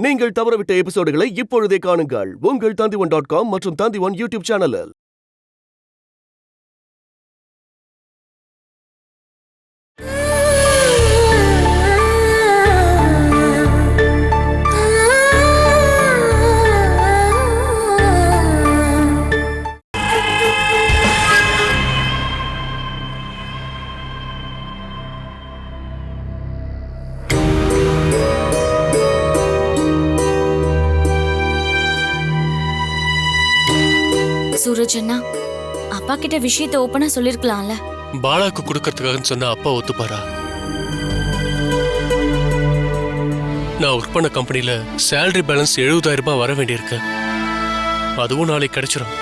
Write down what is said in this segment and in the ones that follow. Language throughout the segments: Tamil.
நீங்கள் தவறவிட்ட எபிசோடுகளை இப்பொழுதே காணுங்கள் உங்கள் Tandivan.com மற்றும் Tandivan யூடியூப் சேனலில். சூரஜ் அண்ணா, அப்பா கிட்ட விஷயத்தை ஓப்பனா சொல்லிருக்கலாம்ல. பாலாக்கு கொடுக்கறதுக்காக சொன்ன அப்பா ஒத்துப்பாரா? நான் ஒர்க் பண்ண கம்பெனில சேலரி பேலன்ஸ் 70,000 ரூபாய் வர வேண்டியிருக்கு. அதுவும் நாளைக்கு கிடைச்சிடும்.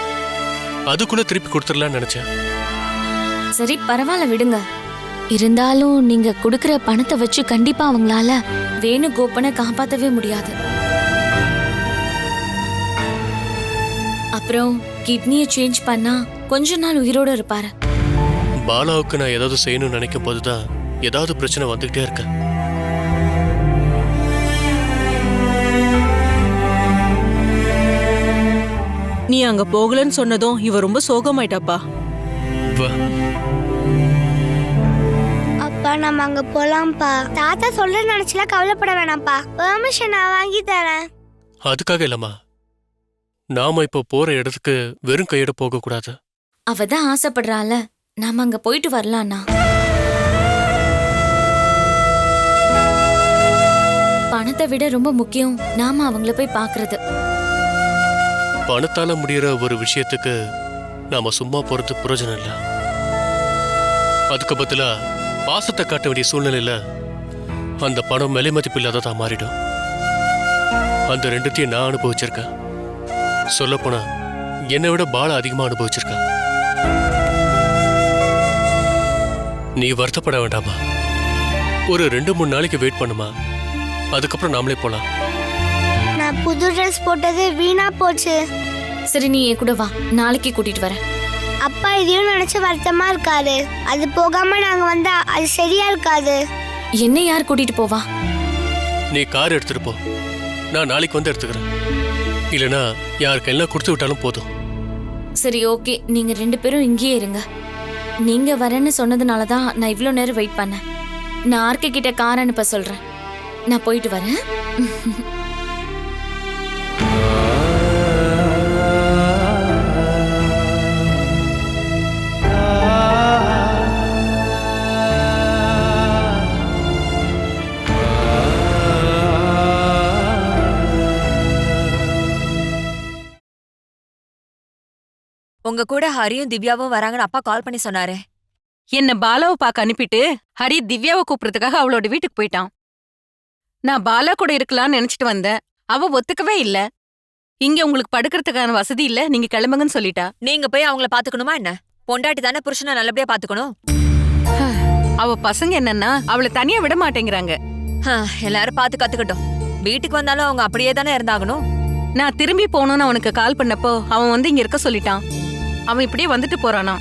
அதுக்குள்ள திருப்பி கொடுத்துடலாம்னு நினைச்சேன். சரி, பரவாயில்ல, விடுங்க. இருந்தாலும் நீங்க கொடுக்கற பணத்தை வச்சு கண்டிப்பா அவங்களால வேணுகோபனை காப்பாத்தவே முடியாது. அப்புறம் கிட்னியை சேஞ்ச் பண்ணா கொஞ்ச நாள் உயிரோட இருப்பாரு. பாலாவுக்கு நான் ஏதாவது செய்யணும்னு நினைக்கும் போதுதான் ஏதாவது பிரச்சனை வந்துகிட்டே இருக்கு. நீ அங்க போகலன்னு சொன்னதும் இவ ரொம்ப சோகமாயிட்டாப்பா. அப்பா, நம்ம அங்க போலாம்ப்பா. தாத்தா சொல்ல நினைச்சல, கவலைப்பட வேணாம்ப்பா. பெர்மிஷன் நான் வாங்கி தரேன். அதுக்காக இல்லம்மா, நாம இப்ப போற இடத்துக்கு வெறும் கையோட போக கூடாது. அவதான் ஆசைப்படுறால, நாம அங்க போயிட்டு வரலாம்னா. பணத்தை விட ரொம்ப முக்கியம் நாம அவங்கள போய் பாக்குறது. பணத்தால முடியற ஒரு விஷயத்துக்கு நாம சும்மா போறது பிரயோஜனம் இல்ல. அதுக்கு பதிலா பாசத்தை காட்ட வேண்டிய சூழ்நிலையில அந்த பணம் விலை மதிப்பு இல்லாததா மாறிடும். அந்த ரெண்டுத்தையும் நான் அனுபவிச்சிருக்கேன். சொல்லப்போனா என்னை விட பாலா அதிகமா அனுபவிச்சிருக்க. நீ வருத்தப்பட வேண்டாமா. ஒரு 2-3 நாளைக்கு வெயிட் பண்ணுமா, அதுக்கப்புறம் நாமளே போலாம். நான் புது ட்ரெஸ் போட்டது வீணா போச்சு. சரி, நீ என் கூட வா, நாளைக்கு கூட்டிட்டு வரேன். அப்பா இதையும் நினைச்சு வருத்தமா இருக்காரு. அது போகாம நாங்க வந்தா அது சரியா இருக்காது. என்ன யார் கூட்டிட்டு போவா? நீ கார் எடுத்துட்டு போ, நான் நாளைக்கு வந்து எடுத்துக்கிறேன். இல்லனா யாருக்கெல்லாம் கொடுத்து விட்டாலும் போதும். சரி, ஓகே, நீங்க 2 பேரும் இங்கேயே இருங்க. நீங்க வரேன்னு சொன்னதுனாலதான் நான் இவ்வளோ நேரம் வெயிட் பண்ணேன். நான் ஆர்கே கிட்ட கார் அனுப்ப சொல்றேன். நான் போயிட்டு வரேன். உங்க கூட ஹரியும் திவ்யாவும் வராங்கன்னு அப்பா கால் பண்ணி சொன்னாரே. என்ன பாலாவை பார்க்க அனுப்பிட்டு ஹரி திவ்யாவை கூப்பிடுறதுக்காக அவளோட வீட்டுக்கு போயிட்டான். நான் பாலா கூட இருக்கலாம்னு நினைச்சிட்டு வந்தேன். அவ ஒத்துக்கவே இல்ல. இங்க உங்களுக்கு படுக்கிறதுக்கான வசதி இல்ல, நீங்க கிளம்புங்கன்னு சொல்லிட்டா. நீங்க போய் அவங்கள பாத்துக்கணுமா என்ன? பொண்டாட்டி தானே புருஷனை நல்லபடியா பாத்துக்கணும். அவ பசங்க என்னன்னா அவளை தனியா விட மாட்டேங்கிறாங்க. எல்லாரும் பாத்து கத்துக்கட்டும். வீட்டுக்கு வந்தாலும் அவங்க அப்படியே தானே இருந்தாகணும். நான் திரும்பி போகணும்னு அவனுக்கு கால் பண்ணப்போ அவன் வந்து இங்க இருக்க சொல்லிட்டான். அவன் இப்படியே வந்துட்டு போறானா.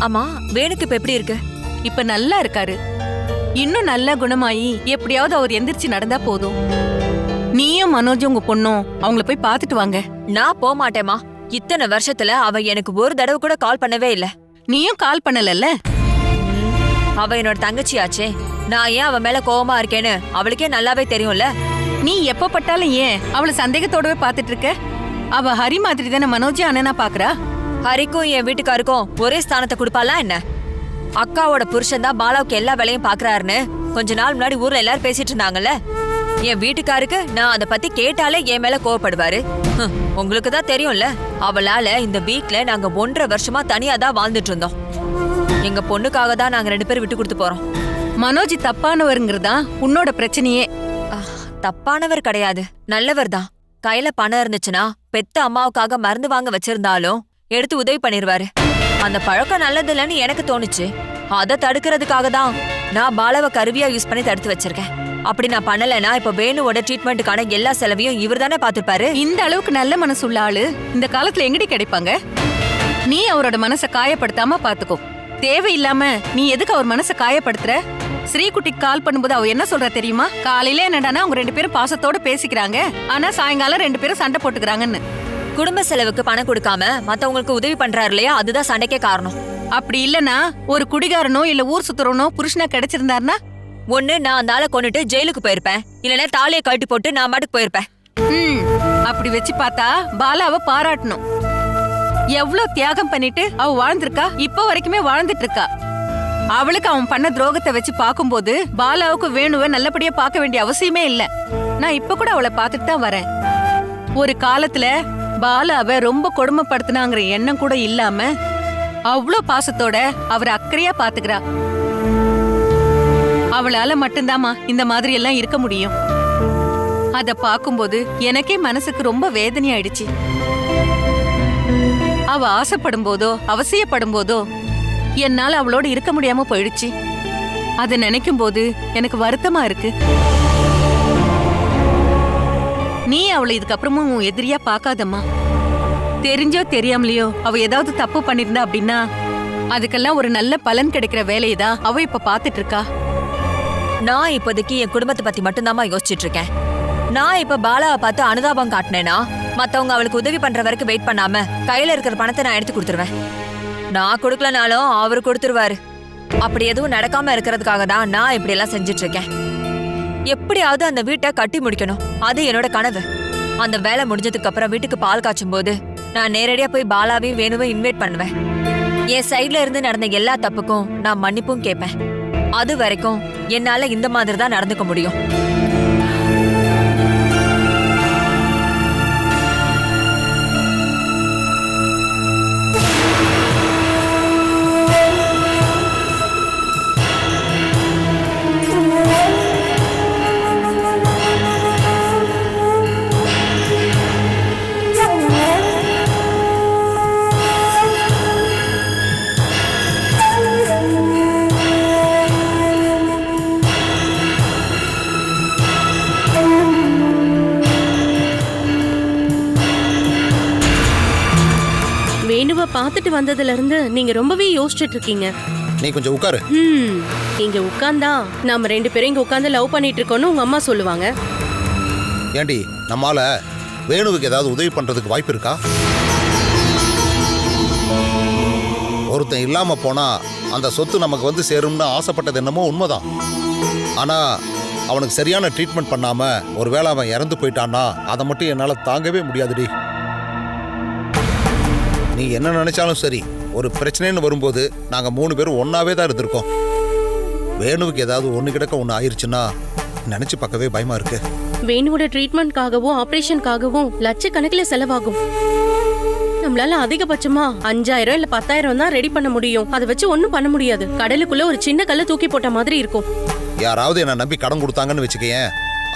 ஆமா, வேணுக்கு இப்ப எப்படி இருக்கு? இப்ப நல்லா இருக்காரு. இன்னும் நல்லா குணமாயி எப்படியாவது அவர் எந்திரிச்சு நடந்தா போதும். நீயும் மனோஜும் உங்க பொண்ணும் அவங்கள போய் பாத்துட்டு வாங்க. நான் போக மாட்டேமா. இத்தனை வருஷத்துல அவ எனக்கு ஒரு தடவை கூட கால் பண்ணவே இல்ல. நீயும் கால் பண்ணலல்ல. அவ என்னோட தங்கச்சியாச்சே. நான் ஏன் அவ மேல கோவமா இருக்கேன்னு அவளுக்கே நல்லாவே தெரியும்ல. நீ எப்ப பட்டாலும் ஏன் அவளை சந்தேகத்தோடவே பாத்துட்டு இருக்க? அவ ஹரி மாதிரி தானே மனோஜி அண்ணனா பாக்குறா. ஹரிக்கும் என் வீட்டுக்காருக்கும் ஒரே ஸ்தானத்தை கொடுப்பாளா என்ன? அக்காவோட புருஷன் தான் பாலாவுக்கு எல்லா வேலையும் பாக்குறாருன்னு கொஞ்ச நாள் முன்னாடி ஊர்ல எல்லாரும் பேசிட்டு இருந்தாங்கல்ல. என் வீட்டுக்காருக்கு நான் அதை பத்தி கேட்டாலே என் மேல கோவப்படுவாரு. உங்களுக்கு தான் தெரியும்ல, அவளால இந்த வீட்ல நாங்க 1.5 வருஷமா தனியா தான் வாழ்ந்துட்டு இருந்தோம். எங்க பொண்ணுக்காக தான் நாங்க 2 பேரும் விட்டு கொடுத்து போறோம். மனோஜ் தப்பானவருங்கிறதா உன்னோட பிரச்சனையே. தப்பானவர் கிடையாது, நல்லவர் தான். கையில பணம் இருந்துச்சுன்னா பெத்த அம்மாவுக்காக மருந்து வாங்க வச்சிருந்தாலும் எடுத்து உதவி பண்ணிருவாரு. அந்த பழக்கம் நல்லது இல்லைன்னு எனக்கு தோணுச்சு. அதை தடுக்கிறதுக்காக தான் நான் பாலாவை கருவியா யூஸ் பண்ணி தடுத்து வச்சிருக்கேன். அப்படி நான் பண்ணலைன்னா இப்ப வேணுவோட ட்ரீட்மெண்ட்டுக்கான எல்லா செலவையும் இவர் தானே பாத்துப்பாரு. இந்த அளவுக்கு நல்ல மனசு உள்ள ஆளு இந்த காலத்துல எங்கடி கிடைப்பாங்க? நீ அவரோட மனசை காயப்படுத்தாம பாத்துக்கோ. தேவையில்லாம நீ எதுக்கு அவர் மனசை காயப்படுத்துற? ஸ்ரீகுட்டிக்கு கால் பண்ணும்போது அவ என்ன சொல்றா தெரியுமா? காலையில என்னடானா அவங்க 2 பேரும் பாசத்தோட பேசிக்கிறாங்க, ஆனா சாயங்காலம் 2 பேரும் சண்டை போட்டுக்கிறாங்கன்னு. குடும்ப செலவுக்கு பணம் கொடுக்காம மத்தவங்களுக்கு உதவி பண்றாரு இல்லையா, அதுதான் சண்டைக்கே காரணம். அப்படி இல்லனா ஒரு குடிகாரனோ இல்ல ஊர் சுத்துறவனோ புருஷனா கிடைச்சிருந்தாருன்னா ஒண்ணு நான் அந்த ஆளை கொண்டுட்டு ஜெயிலுக்கு போயிருப்பேன், இல்லைன்னா தாலியை கழட்டி போட்டு நான் மாட்டுக்கு போயிருப்பேன். அப்படி வச்சு பார்த்தா பாலாவை பாராட்டணும். எவ்வளவு தியாகம் பண்ணிட்டு அவ வாழ்ந்திருக்கா, இப்ப வரைக்குமே வாழ்ந்துட்டு இருக்கா. அவளுக்கு அவன் பண்ண துரோகத்தை வச்சு பார்க்கும்போது பாலாவுக்கு வேணுவ நல்லபடியா பார்க்க வேண்டிய அவசியமே இல்ல. நான் இப்ப கூட அவளை பார்த்துட்டு தான் வரேன். ஒரு காலத்துல பாலாவை ரொம்ப கொடுமைப்படுத்தினாங்கிற எண்ணம் கூட இல்லாம அவ்வளோ பாசத்தோட அவர் அக்கறையா பாத்துக்கிறா. அவளால மட்டும்தாமா இந்த மாதிரி எல்லாம் இருக்க முடியும். அத பாக்கும்போது எனக்கே மனசுக்கு ரொம்ப வேதனையாயிடுச்சு. அவ ஆசைப்படும் போதோ அவசியப்படும் போதோ என்னால அவளோட இருக்க முடியாம போயிடுச்சு. அத நினைக்கும் போது எனக்கு வருத்தமா இருக்கு. நீ அவளை இதுக்கப்புறமும் உன் எதிரியா பாக்காதம்மா. தெரிஞ்சோ தெரியாமலையோ அவ ஏதாவது தப்பு பண்ணிருந்தா அப்படின்னா அதுக்கெல்லாம் ஒரு நல்ல பலன் கிடைக்கிற வேலையதான் அவ இப்ப பாத்துட்டு இருக்கா. நான் இப்போதைக்கு என் குடும்பத்தை பத்தி மட்டும்தாம்மா யோசிச்சுட்டு இருக்கேன். நான் இப்ப பாலாவை பார்த்து அனுதாபம் காட்டினேன்னா மத்தவங்க அவளுக்கு உதவி பண்ற வரைக்கும் வெயிட் பண்ணாம கையில இருக்கிற பணத்தை நான் எடுத்து கொடுத்துருவேன். நான் கொடுக்கலனாலும் அவரு கொடுத்துருவாரு. அப்படி எதுவும் நடக்காம இருக்கிறதுக்காக தான் நான் இப்படி எல்லாம் செஞ்சுட்டு இருக்கேன். எப்படியாவது அந்த வீட்டை கட்டி முடிக்கணும், அது என்னோட கனவு. அந்த வேலை முடிஞ்சதுக்கு அப்புறம் வீட்டுக்கு பால் காய்ச்சும் போது நான் நேரடியா போய் பாலாவையும் வேணுவும் இன்வைட் பண்ணுவேன். என் சைட்ல இருந்து நடந்த எல்லா தப்புக்கும் நான் மன்னிப்பும் கேட்பேன். அது வரைக்கும் என்னால இந்த மாதிரி தான் நடந்துக்க முடியும். வேணுவ பார்த்துட்டு வந்ததுல இருந்து நீங்க ரொம்பவே யோசிச்சுட்டு இருக்கீங்க. நீ கொஞ்சம் உட்காரு. இங்க உட்கார்ந்தா நாம 2 பேரும் இங்க உட்கார்ந்து லவ் பண்ணிட்டு இருக்கோம்னு உங்க அம்மா சொல்லுவாங்க. ஏண்டி நம்மால வேணுவுக்கு ஏதாவது உதவி பண்றதுக்கு வாய்ப்பு இருக்கா? ஒருத்தன் இல்லாம போனா அந்த சொத்து நமக்கு வந்து சேரும்னு ஆசைப்பட்டது என்னமோ உண்மைதான். ஆனா அவனுக்கு சரியான ட்ரீட்மெண்ட் பண்ணாம ஒருவேளை அவன் இறந்து போயிட்டான்னா அதை மட்டும் என்னால தாங்கவே முடியாதுடி. நீ என்ன நினைச்சாலும் சரி, ஒரு பிரச்சனைன்னு வரும்போது நாங்க 3 பேரும் ஒன்னாவே தான் இருந்திருக்கோம். வேணுவுக்கு ஏதாவது ஒண்ணு கிடக்க ஒண்ணு ஆயிருச்சுன்னா நினைச்சு பார்க்கவே பயமா இருக்கு. வேணுவோட ட்ரீட்மெண்ட்காகவும் ஆபரேஷனுக்காகவும் லட்சக்கணக்கில் செலவாகும். நம்மளால அதிகபட்சமா 5000 இல்ல 10,000 தான் ரெடி பண்ண முடியும். அதை வச்சு ஒண்ணும் பண்ண முடியாது. கடலுக்குள்ள ஒரு சின்ன கல்ல தூக்கி போட்ட மாதிரி இருக்கும். யாராவது என்ன நம்பி கடன் கொடுத்தாங்கன்னு வச்சுக்கேன்,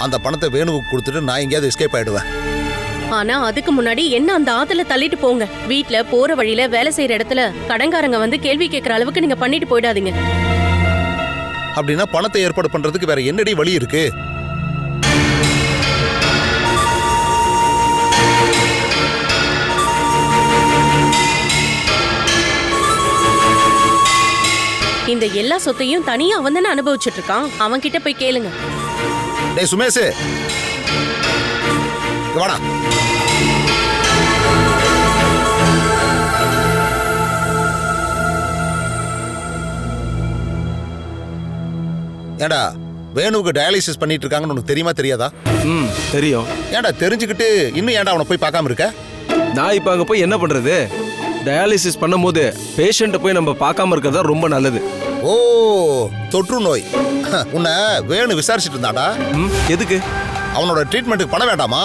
அந்த பணத்தை வேணுவுக்கு கொடுத்துட்டு நான் எங்கேயாவது எஸ்கேப் ஆயிடுவேன். ஆனா அதுக்கு முன்னாடி என்ன அந்த ஆத்துல தள்ளிட்டு போங்க. வீட்ல போற வழியில வேலை செய்யற இடத்துல கடன்காரங்க வந்து கேள்வி கேட்கற அளவுக்கு நீங்க பண்ணிட்டு போயிடாதீங்க. அப்படின்னா பணத்தை ஏற்பாடு பண்றதுக்கு வேற என்னடி வழி இருக்கு? இந்த எல்லா சொத்தையும் தனியா அவன் தானே அனுபவிச்சுட்டு இருக்கான். அவன் கிட்ட போய் கேளுங்க. டேய் சுமேஷ், வாடா. ஏண்டா வேணுவுக்கு டயாலிசிஸ் பண்ணிட்டு இருக்காங்கன்னு உனக்கு தெரியுமா தெரியாதா? தெரியும். ஏண்டா தெரிஞ்சுக்கிட்டு இன்னும் ஏண்டா அவனை போய் பார்க்காம இருக்க? நான் இப்ப அங்க போய் என்ன பண்றது? டயாலிசிஸ் பண்ணும்போது பேஷண்ட்டை போய் நம்ம பார்க்காம இருக்கிறதா ரொம்ப நல்லது. ஓ, தொற்று நோய். உன்னை வேணு விசாரிச்சுட்டு இருந்தாடா. எதுக்கு? அவனோட ட்ரீட்மெண்ட்டுக்கு பணம் வேண்டாமா?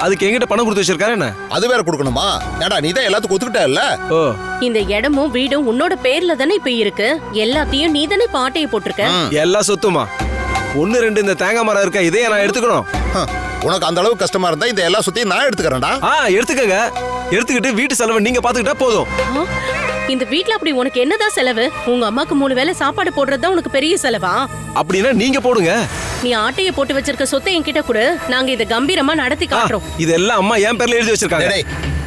அதுக்கு எங்கிட்ட பணம் கொடுத்து வச்சிருக்காரு என்ன? அது வேற கொடுக்கணுமா? ஏண்டா நீ தான் எல்லாத்துக்கும் ஒத்துக்கிட்ட இல்ல? ஓ, இந்த இடமும் வீடும் உன்னோட பேர்ல தானே இப்ப இருக்கு. எல்லாத்தையும் நீ தானே பாட்டையை போட்டிருக்க. எல்லா சொத்துமா? 1-2 இந்த தேங்காய் மரம் இருக்க, இதையே நான் எடுத்துக்கணும். உனக்கு அந்த அளவுக்கு கஷ்டமா இருந்தா இந்த எல்லா சொத்தையும் நான் எடுத்துக்கிறேன்டா. எடுத்துக்கங்க. எடுத்துக்கிட்டு வீட்டு செலவை நீங்க பாத்துக்கிட்டா போதும். இந்த வீட்ல அப்படி உனக்கு என்னதான் செலவு? உங்க அம்மாக்கு 3 வேளை சாப்பாடு போடுறதுதான் உனக்கு பெரிய செலவா? அப்படின்னா நீங்க போடுங்க. நீ ஆட்டைய போட்டு வச்சிருக்க சொத்தை என்கிட்ட கொடு. நாங்க இதை கம்பீரமா நடத்தி காட்டுறோம். இதெல்லாம் அம்மா என் பேர்ல எழுதி வச்சிருக்காங்க.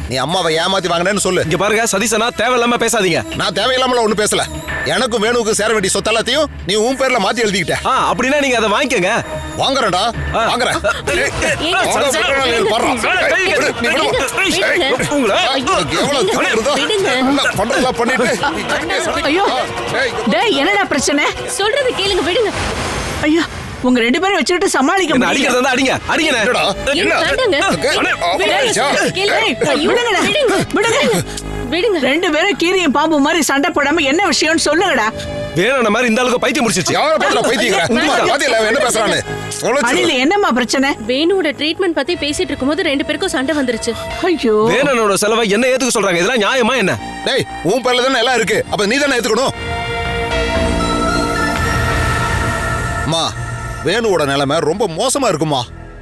நீ அம்மாவை ஏமாத்தி வாங்கினேன்னு சொல்லு. இங்க பாருங்க சதீசனா, தேவையில்லாம பேசாதீங்க. நான் தேவையில்லாமல ஒண்ணு பேசல. எனக்கும் வேணுவுக்கு சேர வேண்டிய சொத்து எல்லாத்தையும் நீ உன் பேர்ல மாத்தி எழுதிக்கிட்ட. அப்படின்னா நீங்க அதை வாங்கிக்கங்க. வாங்குறேன்டா, வாங்குறேன். என்னடா பிரச்சனை? சொல்றது கேளுங்க, விடுங்க. ஐயா, உங்க 2 பேரும் வச்சுக்கிட்டு சமாளிக்க முடியல. அடிக்கிறதா அடிங்க, அடிங்க. விடுங்க. 2 பேரும் கீரியும் பாம்பு மாதிரி சண்டை போடாம என்ன விஷயம்னு சொல்லுங்கடா. வேற மாதிரி இந்த அளவுக்கு பைத்தியம் முடிச்சிருச்சு. அணில என்னம்மா பிரச்சனை? வேணுவோட ட்ரீட்மெண்ட் பத்தி பேசிட்டு இருக்கும்போது 2 பேருக்கும் சண்டை வந்துருச்சு. ஐயோ, வேணனோட செலவை என்ன ஏத்துக்க சொல்றாங்க? இதெல்லாம் நியாயமா என்ன? டேய், உன் பேர்ல தானே எல்லாம் இருக்கு, அப்ப நீ தானே ஏத்துக்கணும். அம்மா, வேணுவோட நிலைமை ரொம்ப மோசமா இருக்குமா.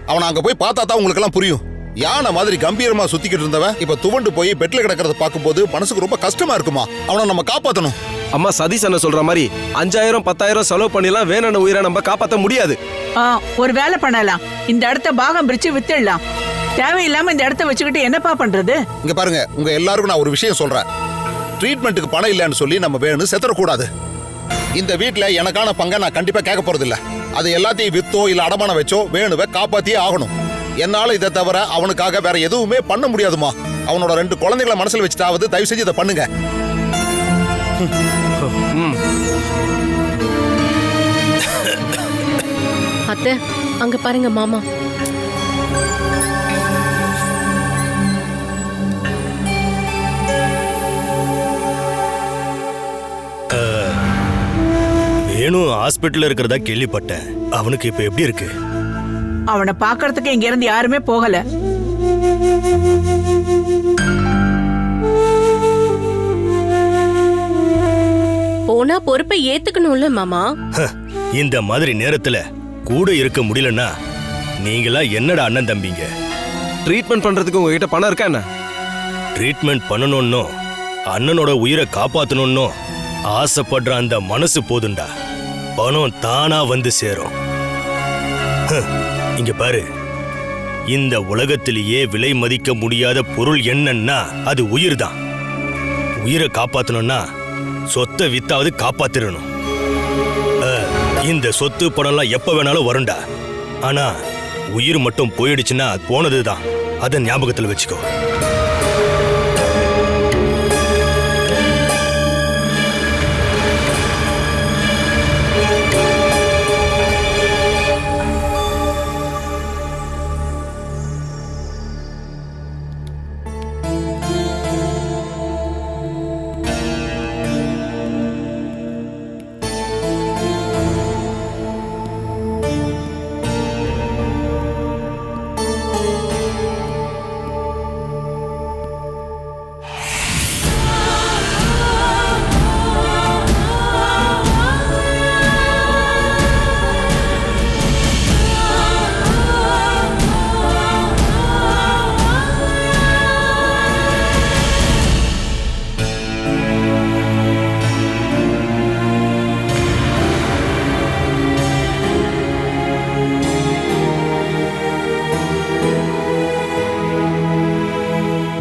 அவனை அங்க போய் பார்த்தா தான் உங்களுக்கு எல்லாம் புரியும். யானை மாதிரி கம்பீரமா சுத்திக்கிட்டு இருந்தவன் இப்ப துவண்டு போய் பெட்ல கிடக்கிறத பார்க்கும்போது மனசுக்கு ரொம்ப கஷ்டமா இருக்குமா. அவனை நம்ம காப்பாத்தணும். அம்மா, சதீஷ் அண்ணன் சொல்ற மாதிரி 5000 10,000 செலவு பண்ணிலாம் வேணன உயிரை நம்ம காப்பாற்ற முடியாது. ஒரு வேலை பண்ணலாம். இந்த இடத்த பாகம் பிரிச்சு வித்துடலாம். தேவையில்லாம இந்த இடத்த வச்சுக்கிட்டு என்னப்பா பண்றது? இங்க பாருங்க, உங்க எல்லாருக்கும் நான் ஒரு விஷயம் சொல்றேன். ட்ரீட்மெண்ட்டுக்கு பணம் இல்லைன்னு சொல்லி நம்ம வேணு செத்துறக்கூடாது. இந்த வீட்டுல எனக்கான பங்கை நான் கண்டிப்பா கேட்க போறது இல்ல. அது எல்லாத்தையும் வித்தோ இல்ல அடமானம் வச்சோ வேணுவை காப்பாத்தியே ஆகணும். என்னால இதை தவிர அவனுக்காக வேற எதுவுமே பண்ண முடியாதுமா. அவனோட 2 குழந்தைகளை மனசுல வச்சுட்டாவது தயவு செஞ்சு இதை பண்ணுங்க. அத்தை, அங்க பாருங்க மாமா. வேணு ஹாஸ்பிட்டல்ல இருக்கிறதா கேள்விப்பட்டேன். அவனுக்கு இப்ப எப்படி இருக்கு? அவனை பாக்குறதுக்கு இங்க இருந்து யாருமே போகல. போனா பொறுப்பை ஏத்துக்கணும்ல மாமா. இந்த மாதிரி நேரத்துல கூட இருக்க முடியலன்னா நீங்களா என்னடா அண்ணன் தம்பிங்க? ட்ரீட்மெண்ட் பண்றதுக்கு உங்ககிட்ட பணம் இருக்கா என்ன? ட்ரீட்மெண்ட் பண்ணணும்னோ அண்ணனோட உயிரை காப்பாத்தணும்னோ ஆசைப்படுற அந்த மனசு போதுண்டா. பணம் தானா வந்து சேரும். இங்க பாரு, இந்த உலகத்திலேயே விலை மதிக்க முடியாத பொருள் என்னன்னா அது உயிர் தான். உயிரை காப்பாத்தணும்னா சொத்தை வித்தாவது காப்பாத்திரணும். இந்த சொத்து பணம்லாம் எப்ப வேணாலும் வரும்டா. ஆனா உயிர் மட்டும் போயிடுச்சுன்னா போனதுதான். அதை ஞாபகத்தில் வச்சுக்கோ.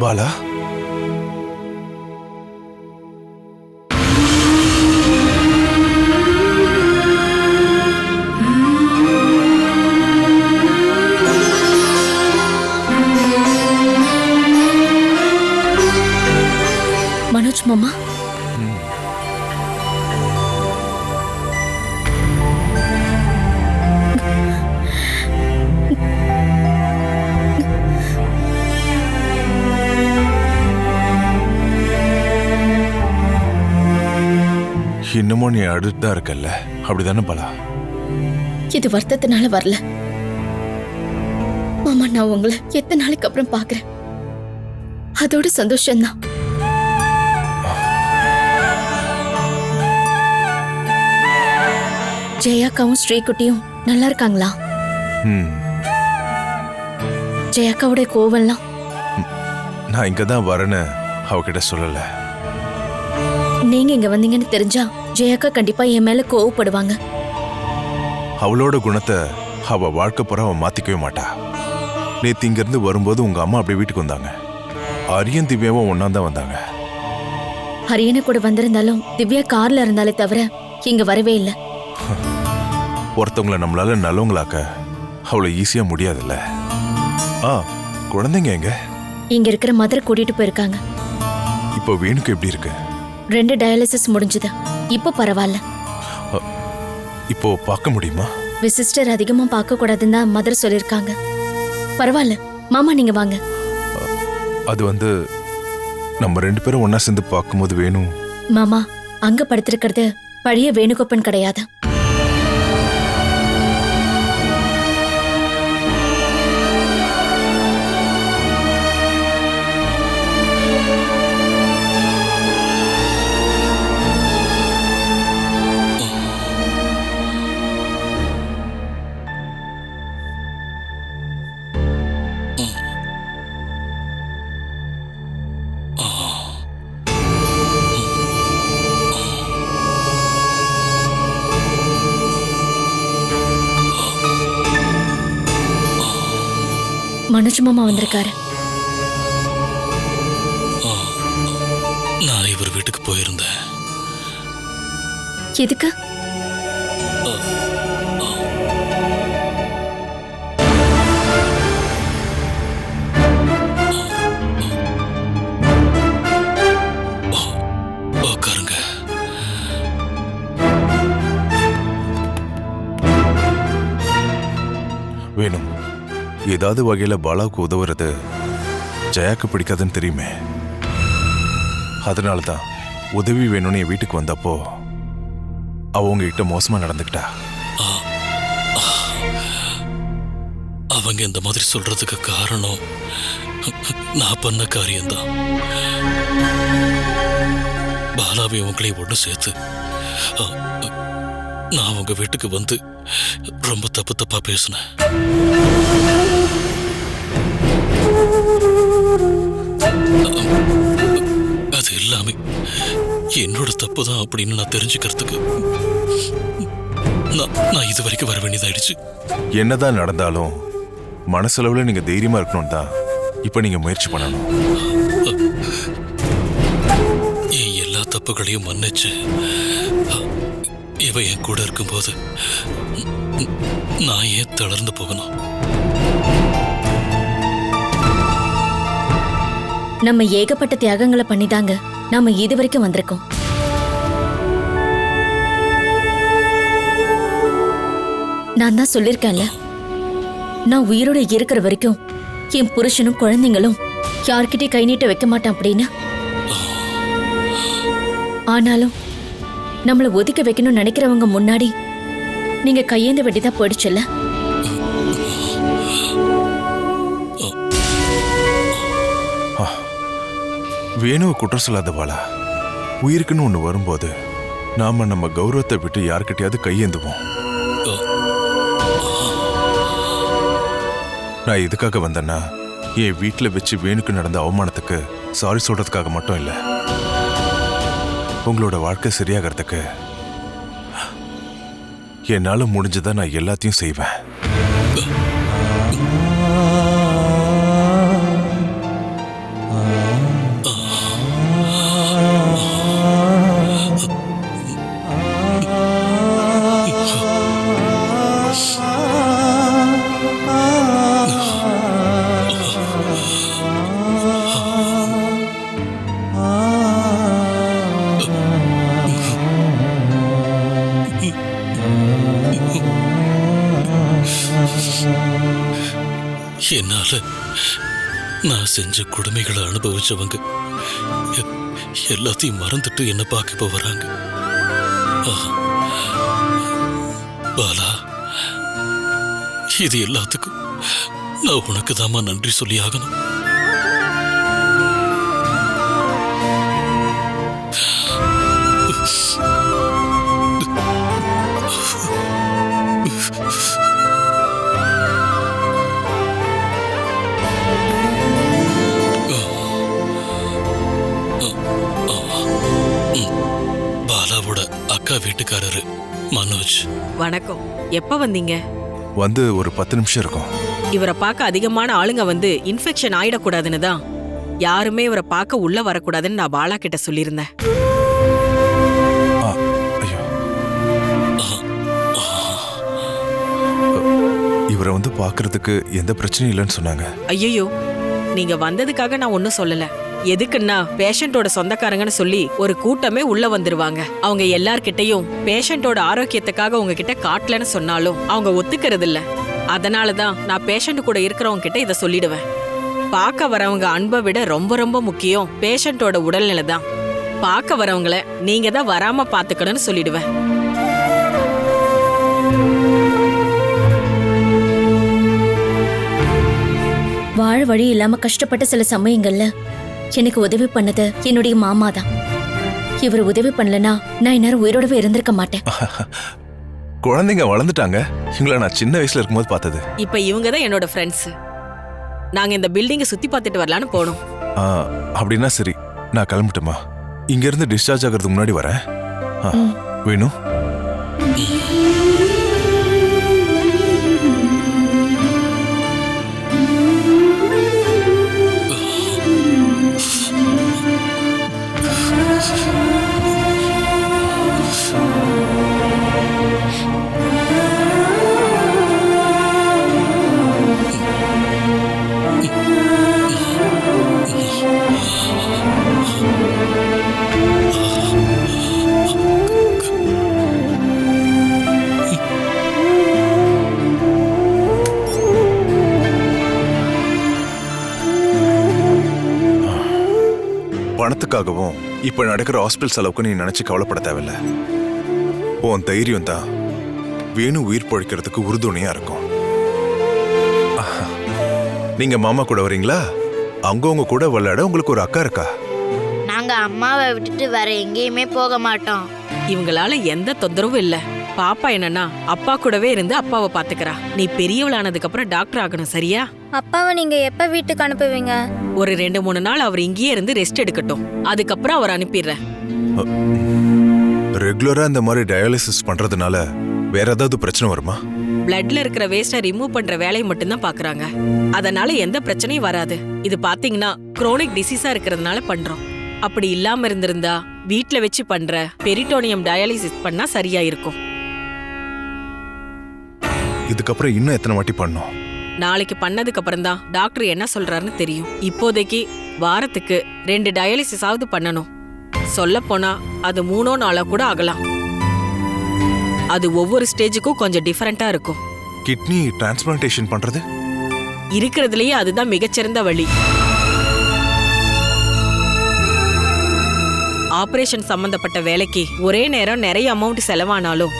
பாலா, மனோஜ் மாமா, இன்னமும் நீ அழுதுதான் இருக்கல்ல, அப்படிதானே பாலா? இது வருத்தத்தினால வரல மாமா. நான் உங்களை எத்தனை நாளைக்கு அப்புறம் பாக்குறேன், அதோட சந்தோஷம்தான். ஜெயாக்காவும் ஸ்ரீகுட்டியும் நல்லா இருக்காங்களா? ஜெயாக்காவோட கோவம்லாம் நான் இங்கதான் வரேன்னு அவகிட்ட சொல்லல. நீங்க இங்க வந்தீங்கன்னு தெரிஞ்சா ஜெயாக்கா கண்டிப்பா என் மேல கோவப்படுவாங்க. அவளோட குணத்தை அவ வாழ்க்கை புற அவ மாத்திக்கவே மாட்டா. நேத்து இங்க இருந்து வரும்போது உங்க அம்மா அப்படியே வீட்டுக்கு வந்தாங்க. அரியன் திவ்யாவும் ஒன்னாந்தான் வந்தாங்க. ஹரியனை கூட வந்திருந்தாலும் திவ்யா கார்ல இருந்தாலே தவிர இங்க வரவே இல்லை. ஒருத்தவங்கள நம்மளால நல்லவங்களாக்க அவ்வளோ ஈஸியா முடியாதுல்ல. குழந்தைங்க எங்க? இங்க இருக்கிற மதர் கூட்டிட்டு போயிருக்காங்க. இப்போ வேணுக்கு எப்படி இருக்கு? 2 டயாலிசிஸ் முடிஞ்சது. இப்போ பரவாயில்ல. இப்போ பார்க்க முடியுமா? விசிஸ்டர் அதிகமா பார்க்க கூடாதுன்னு தான் மதர் சொல்லிருக்காங்க. பரவாயில்ல மாமா, நீங்க வாங்க. அது நம்ம 2 பேரும் ஒன்னா சேர்ந்து பார்க்கும்போது வேணும். மாமா, அங்க படுத்திருக்கிறது பழைய வேணுகோப்பன் கிடையாது. மனுஷ மாமா வந்திருக்காரு. நான் இவர் வீட்டுக்கு போயிருந்தேன். எதுக்கு? உட்காருங்க. வேணும், ஏதாவது வகையில பாலாவுக்கு உதவுறது ஜெயாக்கு பிடிக்காதுன்னு தெரியுமே. அதனாலதான் உதவி வேணும்னு என் வீட்டுக்கு வந்தப்போ அவங்க கிட்ட மோசமா நடந்துக்கிட்டா. அவங்க இந்த மாதிரி சொல்றதுக்கு காரணம் நான் பண்ண காரியம்தான். பாலாவை உங்களையும் ஒன்று சேர்த்து நான் உங்க வீட்டுக்கு வந்து ரொம்ப தப்பா பேசினேன். அது எல்லாமே என்னோட தப்பு தான் அப்படின்னு நான் தெரிஞ்சுக்கிறதுக்கு நான் இது வரைக்கும் வர வேண்டியதாயிடுச்சு. என்னதான் நடந்தாலும் மனசளவுல நீங்க தைரியமா இருக்கணும் தான் இப்ப நீங்க முயற்சி பண்ணணும். என் எல்லா தப்புகளையும் மன்னிச்சு இவ என் கூட இருக்கும்போது நான் ஏன் தளர்ந்து போகணும்? நம்ம ஏகப்பட்ட தியாகங்களை பண்ணிதாங்க நாம இது வரைக்கும் வந்திருக்கோம். நான் தான் சொல்லிருக்கேன்ல, நான் உயிரோட இருக்கிற வரைக்கும் என் புருஷனும் குழந்தைங்களும் யார்கிட்டே கை நீட்ட வைக்க மாட்டான் அப்படின்னு. ஆனாலும் நம்மள ஒதுக்க வைக்கணும்னு நினைக்கிறவங்க முன்னாடி நீங்க கையேந்த வெட்டிதான் போயிடுச்சுல்ல. வேணுவை குற்றம் சொல்லாத பாலா. உயிருக்குன்னு ஒண்ணு வரும்போது நாம நம்ம கௌரவத்தை விட்டு யார்கிட்டயாவது கையேந்துவோம். நான் எதுக்காக வந்தேன்னா, என் வீட்டுல வச்சு வேணுக்கு நடந்த அவமானத்துக்கு சாரி சொல்றதுக்காக மட்டும் இல்ல, உங்களோட வாழ்க்கை சரியாகிறதுக்கு என்னால முடிஞ்சதா நான் எல்லாத்தையும் செய்வேன். என்னால நான் செஞ்ச கொடுமைகளை அனுபவிச்சவங்க எல்லாத்தையும் மறந்துட்டு என்ன பார்க்க இப்ப வராங்க. பாலா, இது எல்லாத்துக்கும் நான் உனக்கு தாமா நன்றி சொல்லி ஆகணும். பாலாவோட அக்கா வீட்டுக்காரரு மனோஜ். வணக்கம். எப்ப வந்தீங்க? வந்து ஒரு 10 நிமிஷம் இருக்கும். இவரை பார்க்க அதிகமான ஆளுங்க வந்து இன்ஃபெக்ஷன் ஆயிடக்கூடாதுன்னு தான் யாருமே இவரை பார்க்க உள்ள வரக்கூடாதுன்னு நான் பாலா கிட்ட சொல்லியிருந்தேன். இவரை வந்து பாக்குறதுக்கு எந்த பிரச்சனையும் இல்லைன்னு சொன்னாங்க. ஐயோ, நீங்க வந்ததுக்காக நான் ஒன்னும் சொல்லல. எதுக்குன்னா பேஷண்டோட சொந்தக்காரங்கன்னு சொல்லி ஒரு கூட்டமே உள்ள வந்துருவாங்க. அவங்க எல்லார்கிட்டையும் பேஷண்டோட ஆரோக்கியத்துக்காக உங்ககிட்ட காட்டலன்னு சொன்னாலும் அவங்க ஒத்துக்கிறது இல்ல. அதனாலதான் நான் பேஷண்ட் கூட இருக்கிறவங்க கிட்ட இதை சொல்லிடுவேன். பார்க்க வரவங்க அன்பை விட ரொம்ப ரொம்ப முக்கியம் பேஷண்டோட உடல்நிலை தான். பார்க்க வரவங்கள நீங்க தான் வராம பாத்துக்கணும்னு சொல்லிடுவேன். வாழ வழி இல்லாம கஷ்டப்பட்ட சில சமயங்கள்ல எனக்கு உதவி பண்ணது என்னுடைய மாமா தான். இவர் உதவி பண்ணலனா நான் இந்நேரம் உயிரோடவே இருந்திருக்க மாட்டேன். குழந்தைங்க வளர்ந்துட்டாங்க. இவங்கள நான் சின்ன வயசுல இருக்கும்போது பார்த்தது. இப்ப இவங்க தான் என்னோட ஃப்ரெண்ட்ஸ். நாங்க இந்த பில்டிங்கை சுத்தி பார்த்துட்டு வரலான்னு போனோம். அப்படின்னா சரி, நான் கிளம்பட்டுமா? இங்க இருந்து டிஸ்சார்ஜ் ஆகிறதுக்கு முன்னாடி வரேன். வேணும். பணத்துக்காகவும் இப்ப நடக்கிற ஹாஸ்பிட்டல் செலவுக்கு நீ நினைச்சு கவலைப்பட தேவையில்ல. உன் தைரியம் தான் வேணு உயிர் பழிக்கிறதுக்கு உறுதுணையா இருக்கும். நீங்க மாமா கூட வரீங்களா? அங்க உங்க கூட விளையாட உங்களுக்கு ஒரு அக்கா இருக்கா? நாங்க அம்மாவை விட்டுட்டு வேற எங்கேயுமே போக மாட்டோம். இவங்களால எந்த தொந்தரவும் இல்ல. பாப்பா என்னன்னா அப்பா கூடவே இருந்து அப்பாவை பாத்துக்கிறா. நீ பெரியவளானதுக்கு அப்புறம் டாக்டர் ஆகணும், சரியா? அப்பாவை நீங்க எப்ப வீட்டுக்கு அனுப்புவீங்க? ஒரு 2-3 நாள் அவர் இங்கேயே இருந்து ரெஸ்ட் எடுக்கட்டும். அதுக்கப்புறம் அவர் அனுப்பிடுறேன். ரெகுலரா இந்த மாதிரி டயாலிசிஸ் பண்றதுனால வேற ஏதாவது பிரச்சனை வருமா? பிளட்ல இருக்கிற வேஸ்ட ரிமூவ் பண்ற வேலையை மட்டும்தான் பாக்குறாங்க. அதனால எந்த பிரச்சனையும் வராது. இது பாத்தீங்கன்னா குரோனிக் டிசீஸா இருக்கிறதுனால பண்றோம். அப்படி இல்லாம இருந்திருந்தா வீட்ல வச்சு பண்ற பெரிட்டோனியம் டயாலிசிஸ் பண்ணா சரியா இருக்கும். இதுக்கப்புறம் இன்னும் எத்தனை வாட்டி பண்ணும்? நாளைக்கு பண்ணதுக்கு அப்புறம் தான் டாக்டர் என்ன சொல்றாருன்னு தெரியும். இப்போதைக்கு வாரத்துக்கு 2 டயாலிசிஸ் ஆவது பண்ணணும். சொல்ல போனா அது 3 நாளா கூட ஆகலாம். அது ஒவ்வொரு ஸ்டேஜுக்கும் கொஞ்சம் டிஃபரெண்டா இருக்கும். கிட்னி டிரான்ஸ்பிளான்டேஷன் பண்றது இருக்கிறதுலயே அதுதான் மிகச்சிறந்த வழி. ஆபரேஷன் சம்பந்தப்பட்ட வேலைக்கு ஒரே நேரம் நிறைய அமௌண்ட் செலவானாலும்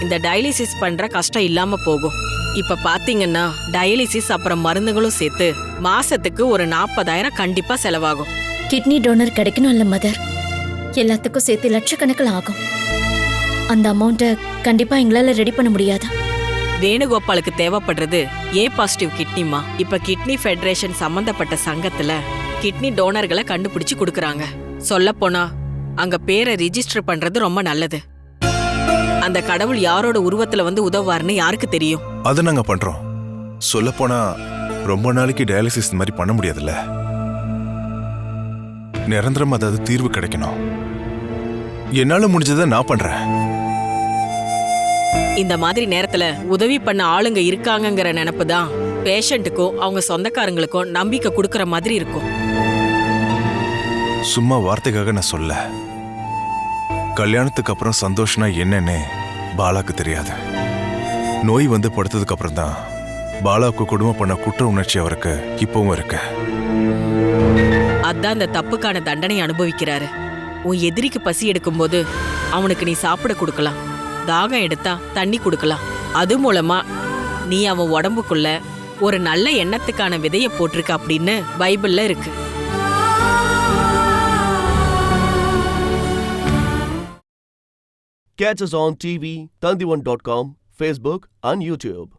இந்த டயாலிசிஸ் பண்ற கஷ்டம் இல்லாம போகும். இப்ப பாத்தீங்கன்னா டயாலிசிஸ் அப்புறம் மருந்துகளும் சேர்த்து மாசத்துக்கு ஒரு 40,000 கண்டிப்பா செலவாகும். கிட்னி டோனர் கிடைக்கணும் இல்ல மதர்? எல்லாத்துக்கும் சேர்த்து லட்சக்கணக்கில் ஆகும். அந்த அமௌண்ட்டை கண்டிப்பா எங்களால ரெடி பண்ண முடியாது. வேணுகோபாலுக்கு தேவைப்படுறது A+ கிட்னிமா. இப்ப கிட்னி ஃபெடரேஷன் சம்பந்தப்பட்ட சங்கத்துல கிட்னி டோனர்களை கண்டுபிடிச்சு கொடுக்கறாங்க. சொல்ல போனா அங்க பேரை ரிஜிஸ்டர் பண்றது ரொம்ப நல்லது. அந்த கடவுள் யாரோட உருவத்துல வந்து உதவுவார்னு யாருக்கு தெரியும்? அதை நாங்க பண்றோம். சொல்ல போனா ரொம்ப நாளைக்கு டயாலிசிஸ் மாதிரி பண்ண முடியாதுல்ல. நிரந்தரம் அதாவது தீர்வு கிடைக்கணும். என்னால முடிஞ்சதை நான் பண்றேன். இந்த மாதிரி நேரத்துல உதவி பண்ண ஆளுங்க இருக்காங்கங்கிற நினைப்பு தான் பேஷண்ட்டுக்கும் அவங்க சொந்தக்காரங்களுக்கும் நம்பிக்கை கொடுக்கற மாதிரி இருக்கும். சும்மா வார்த்தைக்காக நான் சொல்ல. கல்யாணத்துக்கு அப்புறம் சந்தோஷம்னா என்னன்னு பாலாக்கு தெரியாது. நோய் வந்து படுத்ததுக்கு அப்புறம் தான் பாலாவுக்கு கொடுமை பண்ண குற்ற உணர்ச்சி அவருக்கு இப்பவும் இருக்கு. அதான் அந்த தப்புக்கான தண்டனை அனுபவிக்கிறாரு. உன் எதிரிக்கு பசி எடுக்கும்போது அவனுக்கு நீ சாப்பிட கொடுக்கலாம், தாகம் எடுத்தா தண்ணி கொடுக்கலாம். அது மூலமா நீ அவன் உடம்புக்குள்ள ஒரு நல்ல எண்ணத்துக்கான விதைய போட்டிருக்க அப்படின்னு பைபிள்ல இருக்கு. Catch us on TV, Tandivan.com, Facebook and YouTube.